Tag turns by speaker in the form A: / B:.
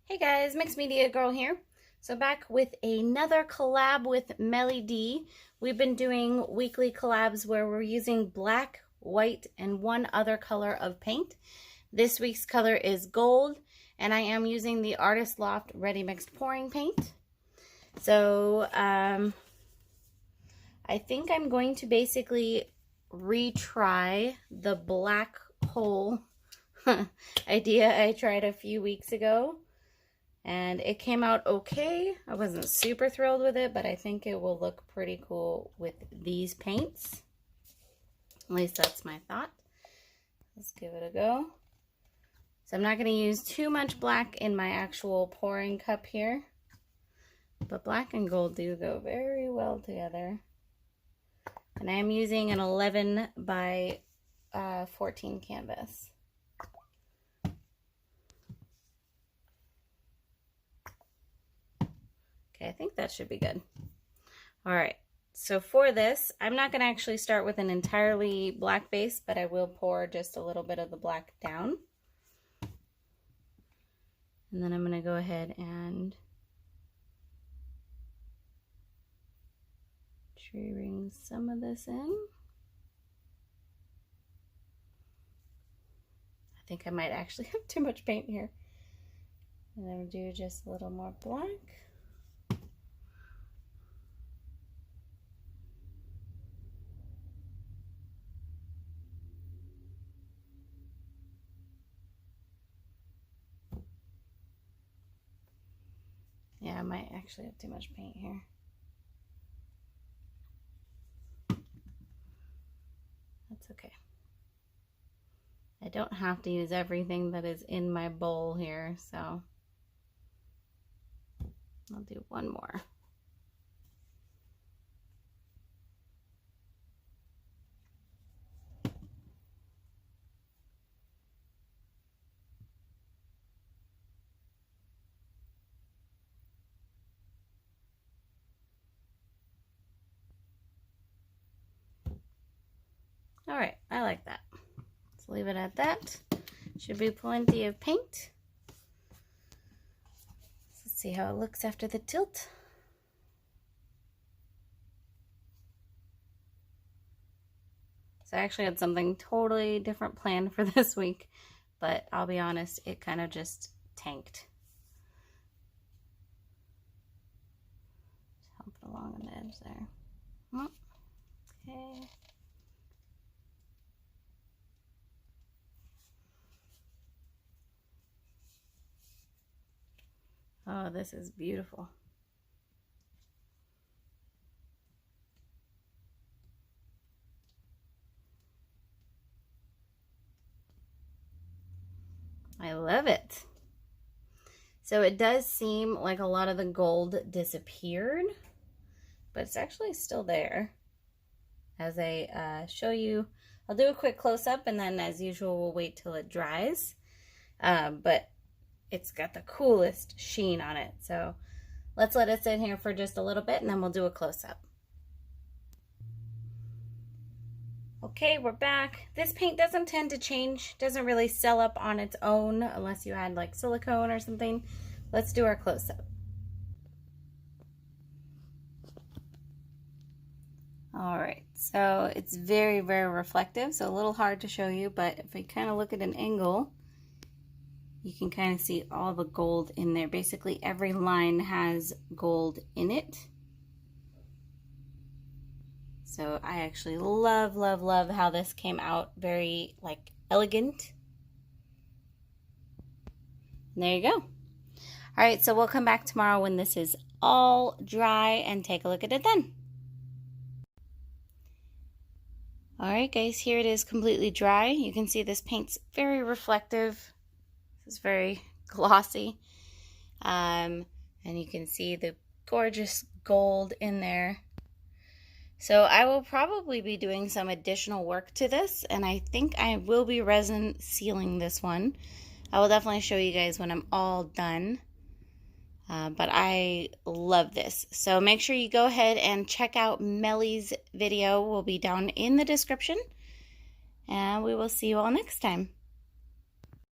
A: Hey guys, Mixed Media Girl here. So back with another collab with MelyD. We've been doing weekly collabs where we're using black, white, and one other color of paint. This week's color is gold, and I am using the Artist Loft Ready Mixed Pouring Paint. So I think I'm going to basically retry the black hole idea I tried a few weeks ago. And it came out okay. I wasn't super thrilled with it, but I think it will look pretty cool with these paints. At least that's my thought. Let's give it a go. So I'm not going to use too much black in my actual pouring cup here. But black and gold do go very well together. And I am using an 11 by 14 canvas. Okay, I think that should be good. All right, so for this, I'm not going to actually start with an entirely black base, but I will pour just a little bit of the black down. And then I'm going to go ahead and tree ring some of this in. I think I might actually have too much paint here. And then we'll do just a little more black. Yeah, I might actually have too much paint here. That's okay. I don't have to use everything that is in my bowl here, so I'll do one more. All right, I like that. Let's leave it at that. Should be plenty of paint. Let's see how it looks after the tilt. So I actually had something totally different planned for this week, but I'll be honest, it kind of just tanked. Just help it along on the edge there. Okay. Oh, this is beautiful. I love it. So it does seem like a lot of the gold disappeared, but it's actually still there. As I show you, I'll do a quick close-up, and then as usual, we'll wait till it dries. But it's got the coolest sheen on it. So let's let it sit here for just a little bit, and then we'll do a close-up. Okay, we're back. This paint doesn't tend to change, doesn't really sell up on its own unless you had like silicone or something. Let's do our close-up. All right, so it's very, very reflective, so a little hard to show you, but if we kind of look at an angle, you can kind of see all the gold in there. Basically, every line has gold in it. So I actually love, love, love how this came out. Very, like, elegant. And there you go. All right, so we'll come back tomorrow when this is all dry and take a look at it then. All right, guys, here it is completely dry. You can see this paint's very reflective. It's very glossy, and you can see the gorgeous gold in there. So I will probably be doing some additional work to this, and I think I will be resin sealing this one. I will definitely show you guys when I'm all done, but I love this. So make sure you go ahead and check out Mely's video. Will be down in the description, and we will see you all next time.